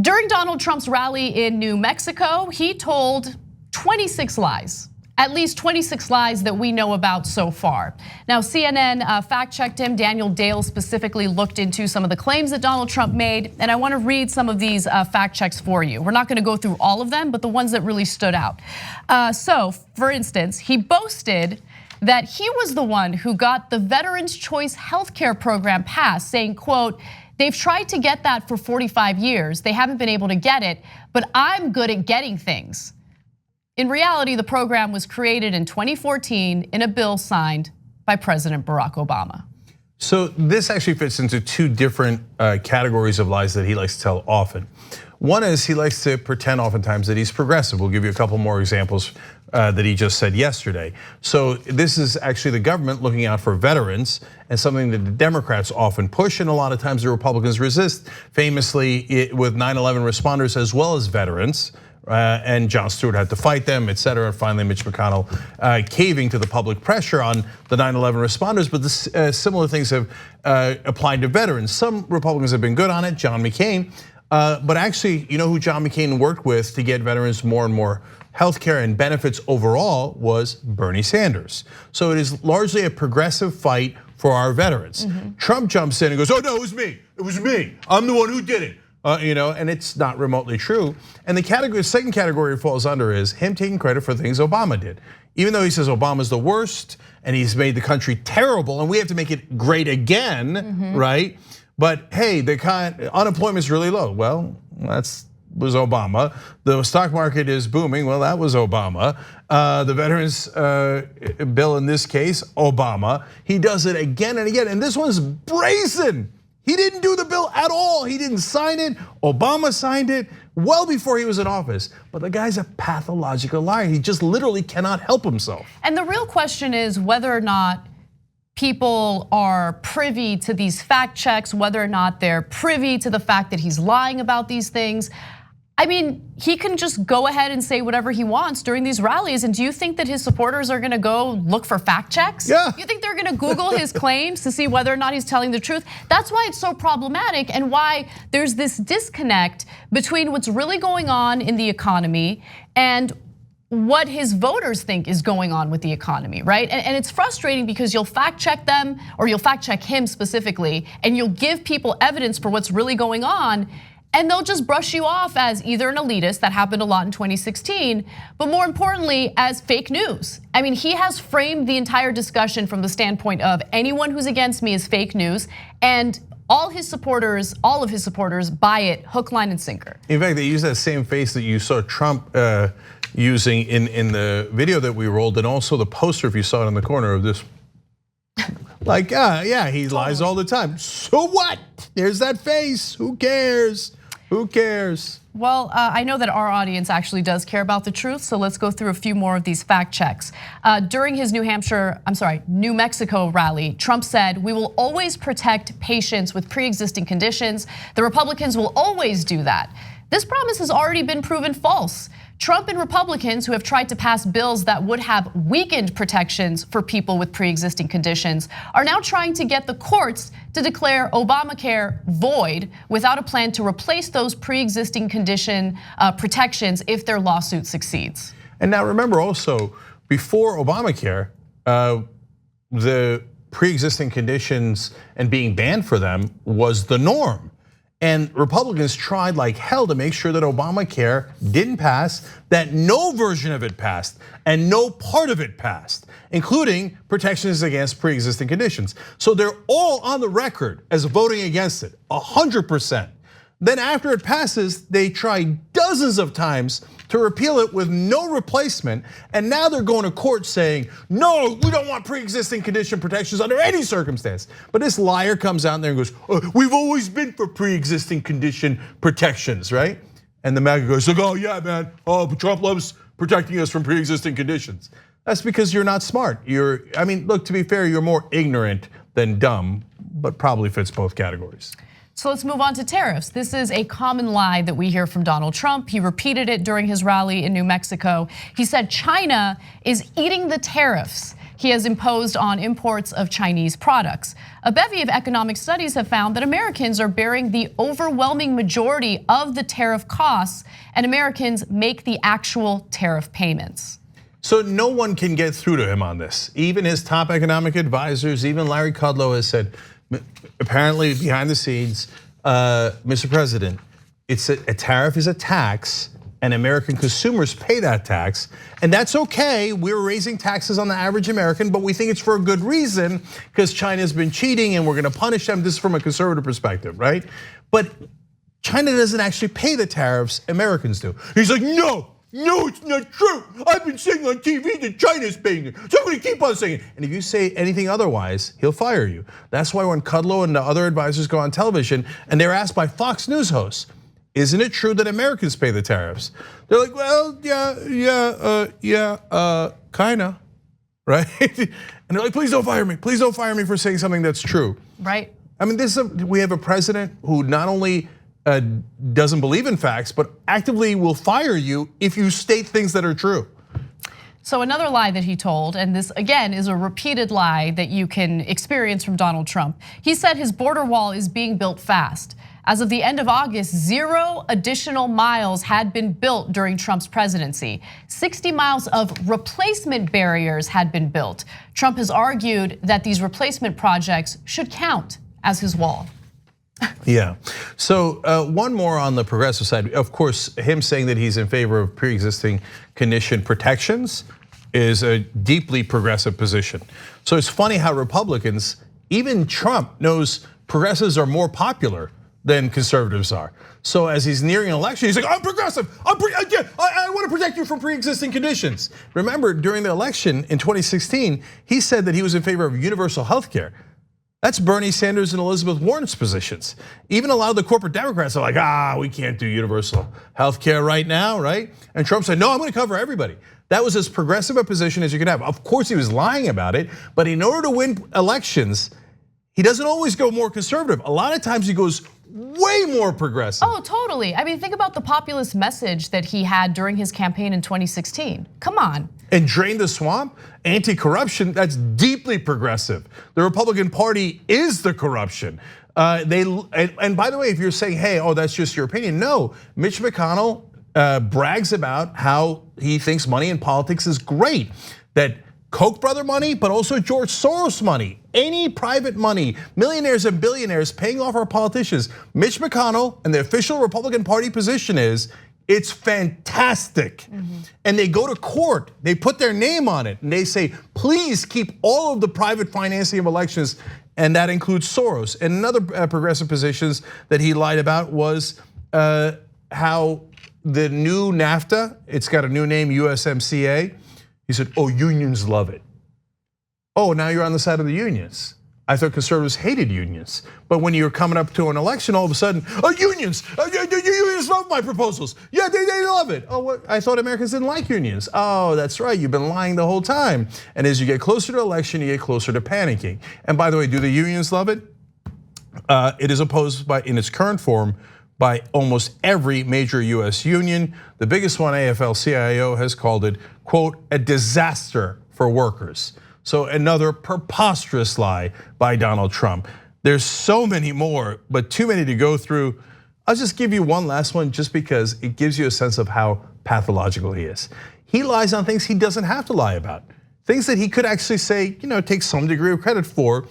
During Donald Trump's rally in New Mexico, he told 26 lies. At least 26 lies that we know about so far. Now, CNN fact-checked him. Daniel Dale specifically looked into some of the claims that Donald Trump made, and I want to read some of these fact checks for you. We're not going to go through all of them, but the ones that really stood out. So, for instance, he boasted that he was the one who got the Veterans Choice Healthcare Program passed, saying, quote, "They've tried to get that for 45 years. They haven't been able to get it, but I'm good at getting things." In reality, the program was created in 2014 in a bill signed by President Barack Obama. So this actually fits into two different categories of lies that he likes to tell often. One is he likes to pretend oftentimes that he's progressive. We'll give you a couple more examples that he just said yesterday. So this is actually the government looking out for veterans, and something that the Democrats often push, and a lot of times the Republicans resist, famously with 9/11 responders as well as veterans. And Jon Stewart had to fight them, et cetera. Finally, Mitch McConnell caving to the public pressure on the 9/11 responders. But similar things have applied to veterans. Some Republicans have been good on it, John McCain. But actually, you know who John McCain worked with to get veterans more and more healthcare and benefits overall was Bernie Sanders. So it is largely a progressive fight for our veterans. Trump jumps in and goes, "Oh no, it was me. It was me. I'm the one who did it." And it's not remotely true. And the second category it falls under is him taking credit for things Obama did. Even though he says Obama's the worst and he's made the country terrible and we have to make it great again, right? But hey, the unemployment's really low. Well, that was Obama. The stock market is booming. Well, that was Obama. The veterans bill in this case, Obama. He does it again and again, and this one's brazen. He didn't do the bill at all. He didn't sign it. Obama signed it well before he was in office. But the guy's a pathological liar. He just literally cannot help himself. And the real question is whether or not people are privy to these fact checks, whether or not they're privy to the fact that he's lying about these things. I mean, he can just go ahead and say whatever he wants during these rallies. And do you think that his supporters are gonna go look for fact checks? Yeah. You think they're gonna Google his claims to see whether or not he's telling the truth? That's why it's so problematic and why there's this disconnect between what's really going on in the economy and what his voters think is going on with the economy, right? And it's frustrating because you'll fact check them, or you'll fact check him specifically, and you'll give people evidence for what's really going on, and they'll just brush you off as either an elitist, that happened a lot in 2016, but more importantly, as fake news. I mean, he has framed the entire discussion from the standpoint of anyone who's against me is fake news, and all of his supporters buy it hook, line, and sinker. In fact, they use that same face that you saw Trump using in the video that we rolled, and also the poster, if you saw it in the corner of this. Like, yeah, he lies all the time. So what? There's that face, who cares? Who cares? Well, I know that our audience actually does care about the truth, so let's go through a few more of these fact checks. During his New Mexico rally, Trump said, "We will always protect patients with pre-existing conditions. The Republicans will always do that." This promise has already been proven false. Trump and Republicans who have tried to pass bills that would have weakened protections for people with pre-existing conditions are now trying to get the courts to declare Obamacare void without a plan to replace those pre-existing condition protections if their lawsuit succeeds. And now remember also, before Obamacare, the pre-existing conditions and being banned for them was the norm. And Republicans tried like hell to make sure that Obamacare didn't pass, that no version of it passed, and no part of it passed, including protections against pre-existing conditions. So they're all on the record as voting against it, 100%. Then after it passes, they try dozens of times to repeal it with no replacement, and now they're going to court saying, no, we don't want pre-existing condition protections under any circumstance. But this liar comes out there and goes, we've always been for pre-existing condition protections, right? And the MAGA goes, oh yeah, man, Trump loves protecting us from pre-existing conditions. That's because you're not smart. Look, to be fair, you're more ignorant than dumb, but probably fits both categories. So let's move on to tariffs. This is a common lie that we hear from Donald Trump. He repeated it during his rally in New Mexico. He said China is eating the tariffs. he has imposed on imports of Chinese products. A bevy of economic studies have found that Americans are bearing the overwhelming majority of the tariff costs, and Americans make the actual tariff payments. So no one can get through to him on this. Even his top economic advisors, even Larry Kudlow has said, apparently behind the scenes, Mr. President, it's a tariff is a tax, and American consumers pay that tax, and that's okay. We're raising taxes on the average American, but we think it's for a good reason because China's been cheating and we're gonna punish them. This is from a conservative perspective, right? But China doesn't actually pay the tariffs, Americans do. He's like, no, it's not true. I've been saying on TV that China's paying it, so I'm gonna keep on saying it. And if you say anything otherwise, he'll fire you. That's why when Kudlow and the other advisors go on television and they're asked by Fox News hosts, isn't it true that Americans pay the tariffs? They're like, well, yeah, kinda, right? And they're like, please don't fire me. Please don't fire me for saying something that's true. Right. I mean, we have a president who not only doesn't believe in facts, but actively will fire you if you state things that are true. So another lie that he told, and this again is a repeated lie that you can experience from Donald Trump. He said his border wall is being built fast. As of the end of August, 0 additional miles had been built during Trump's presidency. 60 miles of replacement barriers had been built. Trump has argued that these replacement projects should count as his wall. Yeah, so one more on the progressive side. Of course, him saying that he's in favor of pre-existing condition protections is a deeply progressive position. So it's funny how Republicans, even Trump knows progressives are more popular than conservatives are. So as he's nearing an election, he's like, I'm progressive, I want to protect you from pre-existing conditions. Remember, during the election in 2016, he said that he was in favor of universal health care. That's Bernie Sanders and Elizabeth Warren's positions. Even a lot of the corporate Democrats are like, we can't do universal health care right now, right? And Trump said, no, I'm gonna cover everybody. That was as progressive a position as you could have. Of course, he was lying about it, but in order to win elections, he doesn't always go more conservative. A lot of times he goes way more progressive. Oh, totally. I mean, think about the populist message that he had during his campaign in 2016. Come on. And drain the swamp, anti-corruption, that's deeply progressive. The Republican Party is the corruption. And by the way, if you're saying, hey, that's just your opinion, no. Mitch McConnell brags about how he thinks money in politics is great. That Koch brother money, but also George Soros money, any private money, millionaires and billionaires paying off our politicians. Mitch McConnell and the official Republican Party position is, it's fantastic. And they go to court, they put their name on it, and they say, please keep all of the private financing of elections, and that includes Soros. And another progressive positions that he lied about was how the new NAFTA, it's got a new name, USMCA. He said, unions love it. Now you're on the side of the unions. I thought conservatives hated unions. But when you're coming up to an election, all of a sudden, unions love my proposals. Yeah, they love it. What? I thought Americans didn't like unions. That's right, you've been lying the whole time. And as you get closer to election, you get closer to panicking. And by the way, do the unions love it? It is opposed in its current form by almost every major US union. The biggest one, AFL-CIO, has called it, quote, a disaster for workers. So another preposterous lie by Donald Trump. There's so many more, but too many to go through. I'll just give you one last one just because it gives you a sense of how pathological he is. He lies on things he doesn't have to lie about. Things that he could actually say, take some degree of credit for,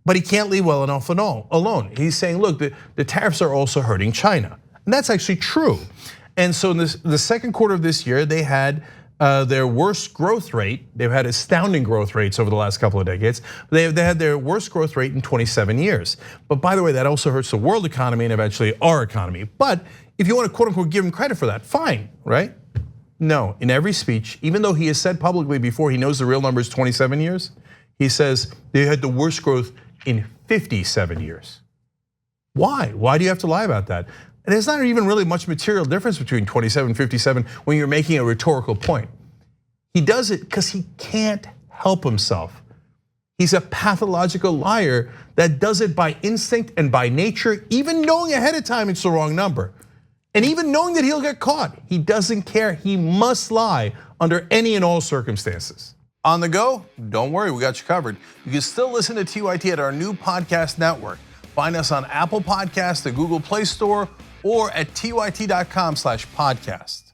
but he can't leave well enough alone. He's saying, look, the tariffs are also hurting China. And that's actually true. And so in the second quarter of this year, they had their worst growth rate. They've had astounding growth rates over the last couple of decades. They had their worst growth rate in 27 years. But by the way, that also hurts the world economy and eventually our economy. But if you want to quote unquote give him credit for that, fine, right? No, in every speech, even though he has said publicly before he knows the real number is 27 years, he says they had the worst growth in 57 years. Why? Why do you have to lie about that? And there's not even really much material difference between 27 and 57 when you're making a rhetorical point. He does it because he can't help himself. He's a pathological liar that does it by instinct and by nature, even knowing ahead of time it's the wrong number. And even knowing that he'll get caught, he doesn't care. He must lie under any and all circumstances. On the go? Don't worry, we got you covered. You can still listen to TYT at our new podcast network. Find us on Apple Podcasts, the Google Play Store, or at tyt.com/podcast.